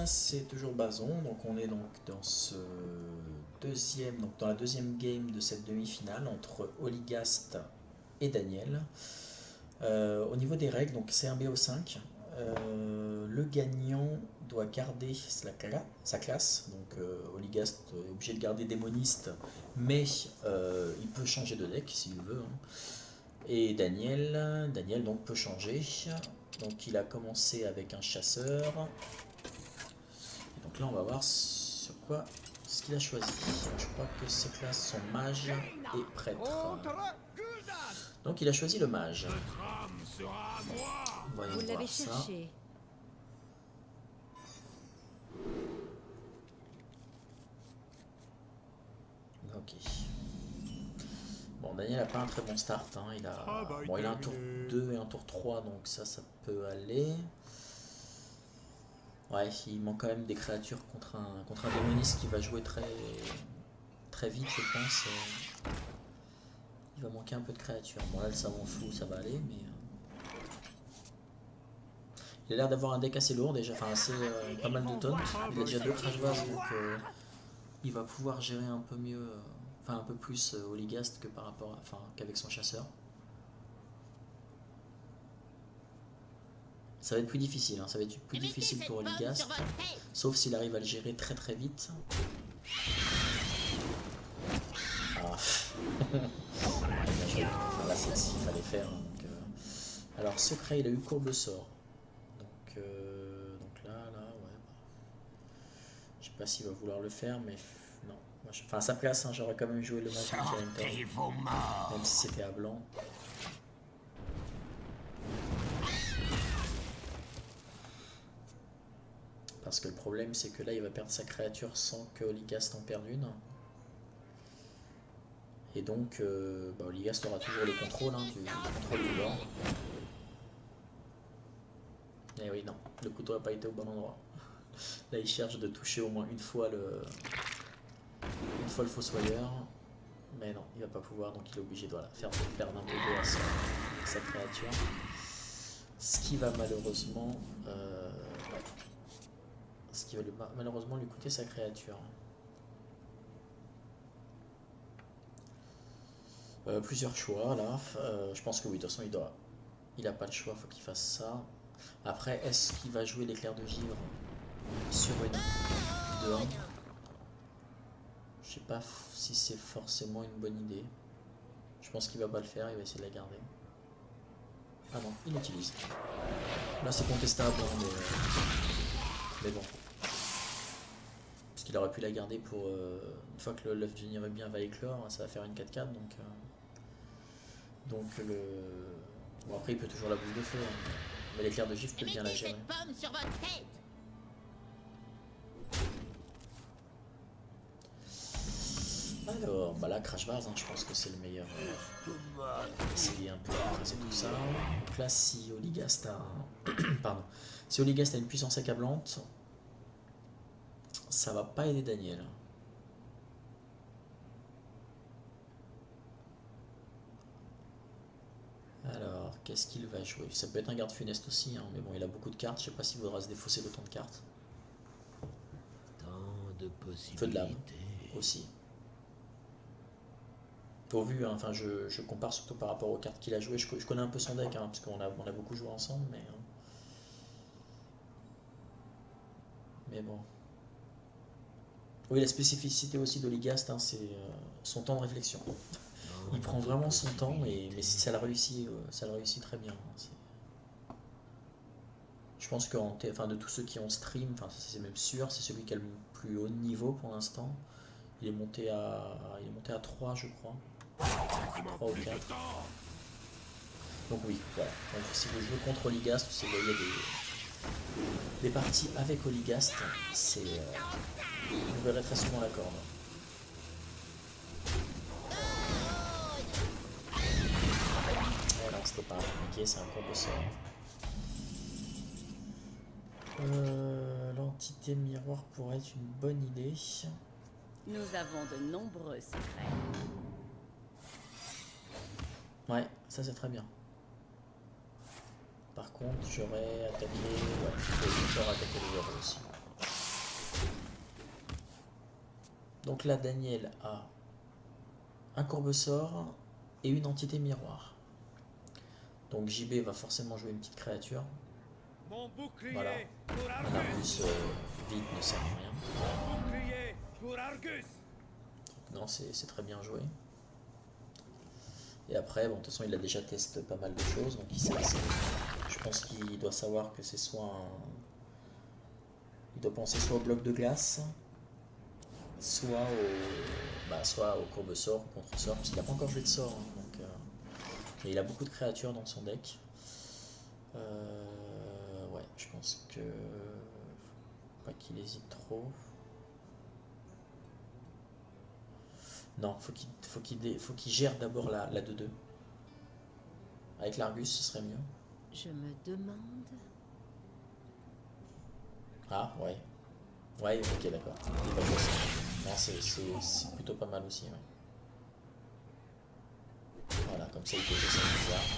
c'est toujours Bazon, donc on est donc dans ce deuxième, donc dans la deuxième game de cette demi-finale entre Oligast et Daniel. Au niveau des règles, donc c'est un BO5. Le gagnant doit garder sa classe, donc Oligast est obligé de garder démoniste, mais il peut changer de deck s'il veut, hein. Et Daniel donc peut changer. Donc il a commencé avec un chasseur. Et donc là on va voir sur quoi ce qu'il a choisi. Je crois que ses classes sont mage et prêtre. Donc il a choisi le mage. Voyons Vous l'avez voir ça. cherché. Ok. Bon, Daniel n'a pas un très bon start, hein. Bon, il a un tour 2 et un tour 3, donc ça peut aller. Ouais, il manque quand même des créatures contre un démoniste qui va jouer très vite, je pense. Il va manquer un peu de créatures. Bon, là, le savant fou, ça va aller, mais... Il a l'air d'avoir un deck assez lourd déjà, enfin assez pas mal de tonnes. Il a déjà 2 Crash Bass, donc il va pouvoir gérer un peu mieux, enfin un peu plus Oligast que par rapport à, enfin qu'avec son chasseur. Ça va être plus difficile, hein. Ça va être plus difficile pour Oligast, sauf s'il arrive à le gérer très vite. Ah. Bien joué. Enfin, là c'est ce qu'il fallait faire, hein, donc, alors secret, il a eu courbe de sort. Donc là, ouais. Je sais pas s'il va vouloir le faire, mais non. Moi, enfin, à sa place, hein, j'aurais quand même joué le match de même si c'était à blanc. Parce que le problème, c'est que là, il va perdre sa créature sans que Oligast en perde une. Et donc, Oligast aura toujours le contrôle, hein, du contrôle du bord. Et oui, non, le couteau n'a pas été au bon endroit. Là, il cherche de toucher au moins une fois le fossoyeur. Mais non, il va pas pouvoir, donc il est obligé de faire perdre un peu d'eau à sa créature. Ce qui va malheureusement... ce qui va malheureusement lui coûter sa créature. Plusieurs choix là. Je pense que oui, de toute façon il n'a pas le choix, faut qu'il fasse ça. Après, est-ce qu'il va jouer l'éclair de givre sur une 2-1? Je sais pas si c'est forcément une bonne idée. Je pense qu'il va pas le faire, il va essayer de la garder. Ah non, il l'utilise. Là c'est contestable, hein, mais bon. Parce qu'il aurait pu la garder pour... une fois que l'œuf du Nirubien va éclore, ça va faire une 4-4, donc le... Bon, après il peut toujours la boule de feu, hein, mais l'éclair de givre peut bien la gérer. Alors, bah là, Crash Bars, hein, je pense que c'est le meilleur. Essayer un peu de tracer tout ça. Donc là, si Oligast a... Pardon. Si Oligast a une puissance accablante, ça va pas aider Daniel. Alors, qu'est-ce qu'il va jouer? Ça peut être un garde funeste aussi, hein, mais bon, il a beaucoup de cartes. Je sais pas s'il voudra se défausser d'autant de cartes. Feu de lame aussi. Au vu, hein, enfin, je compare surtout par rapport aux cartes qu'il a jouées. Je connais un peu son deck, hein, parce qu'on a beaucoup joué ensemble, mais bon. Oui, la spécificité aussi d'Oligast, hein, c'est son temps de réflexion. Il prend vraiment son temps, mais ça le réussit très bien. Je pense que de tous ceux qui ont stream, enfin c'est même sûr, c'est celui qui a le plus haut niveau pour l'instant. Il est monté à 3, je crois. 3 ou 4. Donc oui, voilà. Donc si vous jouez contre Oligast, si vous voyez des parties avec Oligast, vous verrez très souvent la corde. Alors c'était pas compliqué, c'est un combo sort. L'entité miroir pourrait être une bonne idée. Nous avons de nombreux secrets. Ouais, ça c'est très bien. Par contre, j'aurais attaqué... Ouais, j'aurais attaqué le zéro aussi. Donc là, Daniel a un courbe-sort et une entité miroir. Donc JB va forcément jouer une petite créature. Mon bouclier Voilà. pour Un Argus. Argus vide ne sert à rien. Mon bouclier pour Argus. Non, c'est très bien joué. Et après, bon, de toute façon, il a déjà testé pas mal de choses, donc il sait. Je pense qu'il doit savoir que c'est soit un... Il doit penser soit au bloc de glace, soit au courbe-sort, au contre-sort, parce qu'il n'a pas encore joué de sort, hein, donc, mais il a beaucoup de créatures dans son deck. Ouais, je pense que... Faut pas qu'il hésite trop. Non, faut qu'il gère d'abord la 2-2. Avec l'Argus, ce serait mieux. Je me demande... Ah, ouais. Ouais, ok, d'accord. Il est pas fausse. Non, c'est plutôt pas mal aussi, ouais. Voilà, comme ça, il peut jouer son bizarre.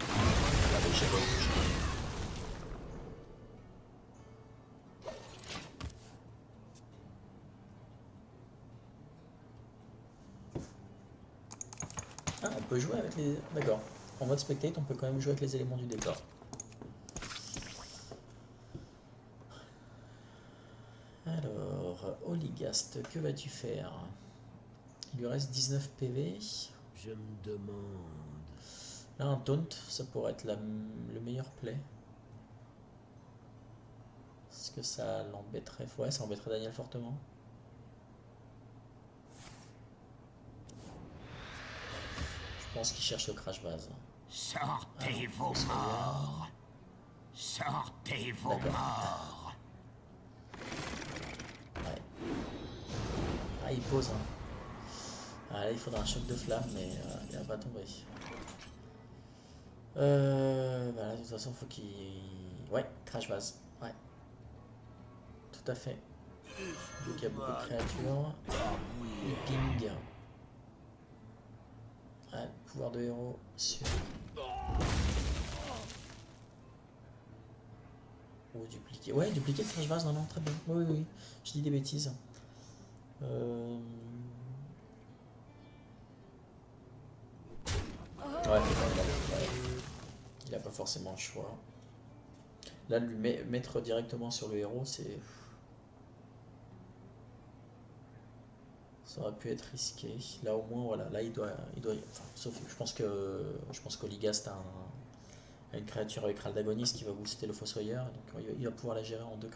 Regardez, j'ai rouge. Ah, on peut jouer avec les... D'accord. En mode spectate, on peut quand même jouer avec les éléments du décor. Alors, Oligast, que vas-tu faire? Il lui reste 19 PV. Je me demande. Là, un taunt, ça pourrait être le meilleur play. Est-ce que ça l'embêterait? Ouais, ça embêterait Daniel fortement. Je pense qu'il cherche le crash base. Sortez vos morts. Sortez vos morts. Ouais. Ah, il pose, hein. Ah, là, il faudra un choc de flamme, mais il va pas tomber. Bah, de toute façon, faut qu'il... Ouais, crash base. Ouais. Tout à fait. Donc il y a beaucoup de créatures. Il ping. Ouais, pouvoir de héros sur... Ou dupliquer. Ouais, dupliquer le crash base, non, non, très bien. Oui, oui, oui. Je dis des bêtises. Ouais, il a pas forcément le choix. Là, lui mettre directement sur le héros, c'est... Ça aurait pu être risqué. Là, au moins, voilà. Là, il doit enfin, sauf, je pense qu'Oligast a une créature avec Raldagonis qui va booster le Fossoyeur. Donc, il va pouvoir la gérer en deux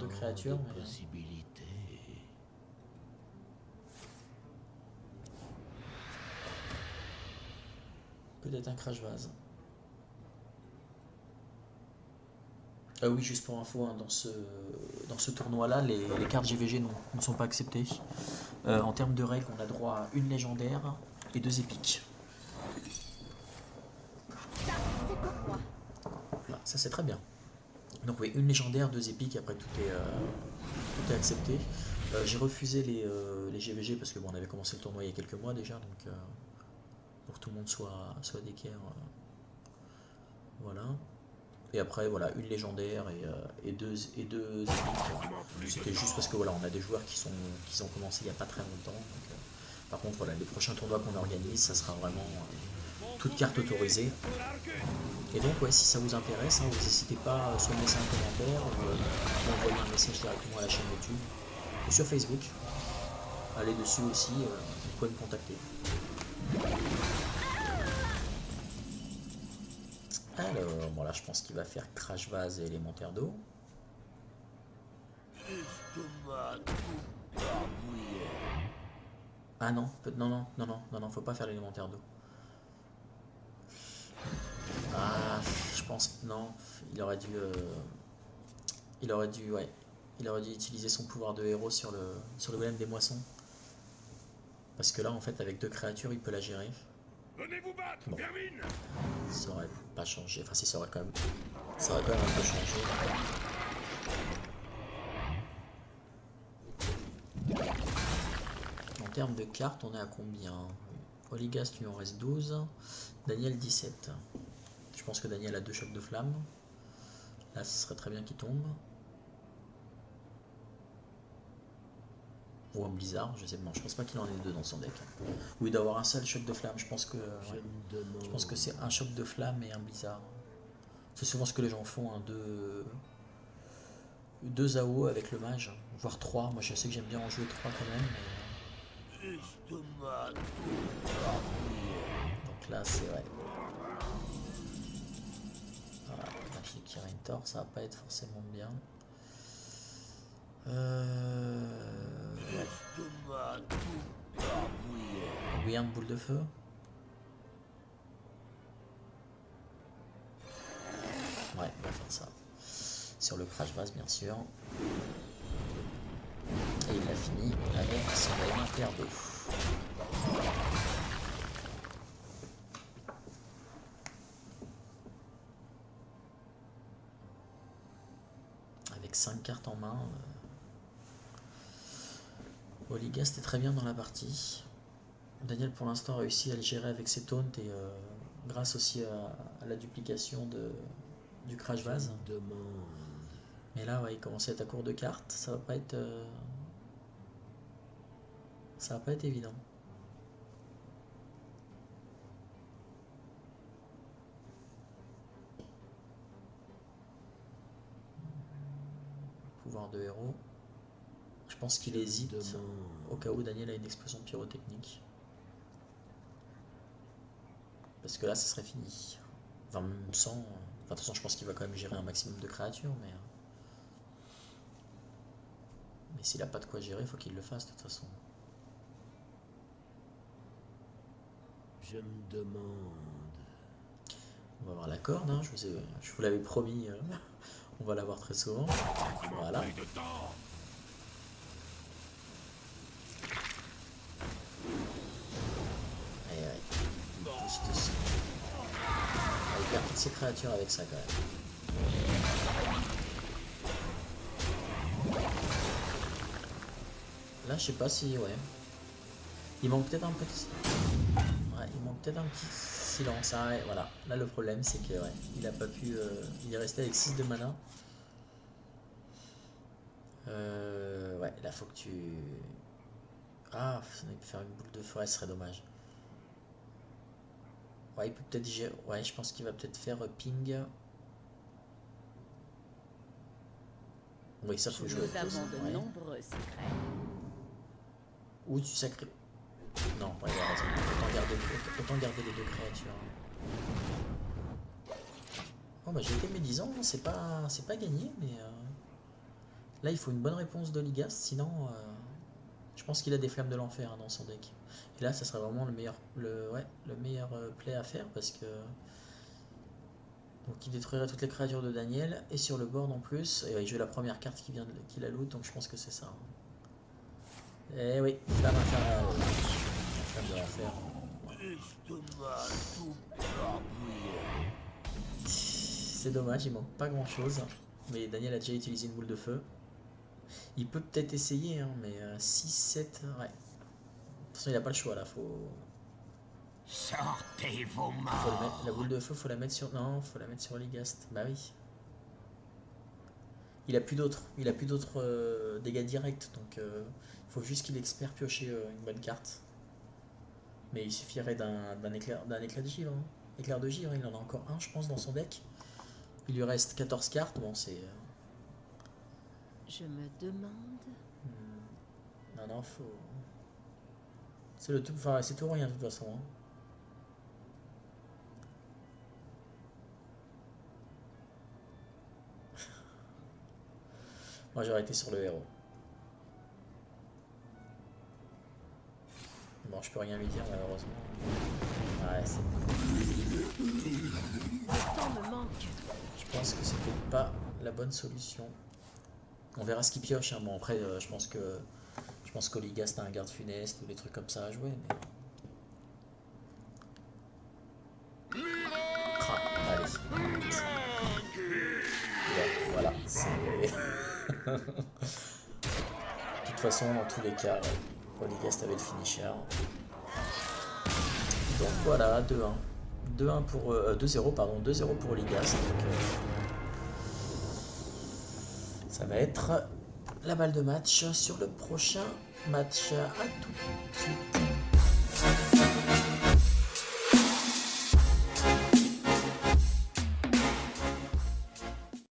créatures. Mais... possibilités. Peut-être un crash vase. Ah oui, juste pour info, hein, dans ce tournoi-là, les cartes GVG ne sont pas acceptées. En termes de règles, on a droit à une légendaire et 2 épiques. Ça, c'est pour moi. Voilà, ça c'est très bien. Donc oui, une légendaire, 2 épiques, après tout est accepté. J'ai refusé les GVG parce que bon, on avait commencé le tournoi il y a quelques mois déjà, donc pour que tout le monde soit d'équerre. Voilà. Et après, voilà, une légendaire et deux épiques. C'était juste parce que voilà, on a des joueurs qui ont commencé il n'y a pas très longtemps. Donc, par contre, voilà, les prochains tournois qu'on organise, ça sera vraiment toute carte autorisée. Et donc, ouais, si ça vous intéresse, hein, vous n'hésitez pas à soit me laisser un commentaire ou envoyer un message directement à la chaîne YouTube ou sur Facebook. Allez dessus aussi, vous pouvez me contacter. Alors, bon là je pense qu'il va faire crash vase et élémentaire d'eau. Ah non, non, faut pas faire l'élémentaire d'eau. Ah, je pense, non, il aurait dû utiliser son pouvoir de héros sur le golem des moissons. Parce que là, en fait, avec 2 créatures, il peut la gérer. Venez vous battre, Bon. vermine. Ça aurait pas changé, enfin si, ça aurait quand même un peu changé. En termes de cartes, on est à combien? Oligast, il en reste 12. Daniel, 17. Je pense que Daniel a 2 chocs de flamme. Là, ce serait très bien qu'il tombe. Ou un blizzard, je sais pas. Je pense pas qu'il en ait deux dans son deck. Ou il doit avoir un seul choc de flamme. Je pense que je pense que c'est un choc de flamme et un blizzard. C'est souvent ce que les gens font, hein, deux AO avec le mage, voire 3. Moi je sais que j'aime bien en jouer 3 quand même. Mais... Donc là c'est vrai. Voilà, la fille qui Raintor, ça va pas être forcément bien. Ouais. Oui, un boule de feu. Ouais, on va faire ça. Sur le crash base, bien sûr. Et il a fini avec son élémentaire d'eau. Avec 5 cartes en main. Oligast est très bien dans la partie. Daniel pour l'instant a réussi à le gérer avec ses taunts et grâce aussi à la duplication du crash vase. Mais là ouais, il commence à être à court de cartes, ça va pas être évident. Pouvoir de héros. Je pense qu'il hésite au cas où Daniel a une explosion pyrotechnique. Parce que là, ça serait fini. Enfin, même sans... Enfin, de toute façon, je pense qu'il va quand même gérer un maximum de créatures, mais... Mais s'il a pas de quoi gérer, il faut qu'il le fasse, de toute façon. Je me demande... On va voir la corde, hein. Je vous l'avais promis. On va la voir très souvent. Voilà. Il perd toutes ses créatures avec ça quand même. Là je sais pas si ouais. Il manque peut-être un petit. Ouais, il manque peut-être un petit silence. Ah ouais, voilà. Là le problème c'est que ouais, il a pas pu. Il est resté avec 6 de mana. Ouais, là faut que tu. Ah, faire une boule de forêt, ce serait dommage. Ouais, il peut peut-être gérer. Ouais, je pense qu'il va peut-être faire ping. Oui, ça faut jouer. Nous avons de nombreux secrets. Ou tu sacrifies. Non, ouais, il a raison. Autant garder les deux créatures. Oh bah j'ai été médisant, c'est pas gagné, mais là il faut une bonne réponse d'Oligast, sinon je pense qu'il a des flammes de l'enfer dans son deck. Et là ça serait vraiment le meilleur play à faire parce que donc il détruirait toutes les créatures de Daniel et sur le board en plus, et il joue la première carte qui la loot, donc je pense que c'est ça. Et oui, flamme infernale. Flamme de l'enfer. C'est dommage, il manque pas grand chose. Mais Daniel a déjà utilisé une boule de feu. Il peut peut-être essayer, hein, mais 6, 7, ouais. De toute façon, il a pas le choix là, Sortez vos morts. La boule de feu, faut la mettre sur. Non, faut la mettre sur Oligast. Bah oui. Il a plus d'autres. Dégâts directs, donc il faut juste qu'il espère piocher une bonne carte. Mais il suffirait d'un éclair de givre. Hein. Éclair de givre, il en a encore un, je pense, dans son deck. Il lui reste 14 cartes, bon c'est... Je me demande... Non, faut... C'est le tout... Enfin, c'est tout ou rien, de toute façon. Hein. Moi, j'aurais été sur le héros. Bon, je peux rien lui dire, malheureusement. Ouais, c'est... Le temps me manque. Je pense que c'était pas la bonne solution. On verra ce qu'il pioche. Hein. Bon après, je pense qu'Oligast a un garde funeste ou des trucs comme ça à jouer. Mais... Allez. Ouais, voilà. De toute façon, dans tous les cas, Oligast avait le finisher. Donc voilà, 2-1. 2-1 pour 2-0 pardon, 2-0 pour Oligast. Donc, ça va être la balle de match sur le prochain match. À tout de suite.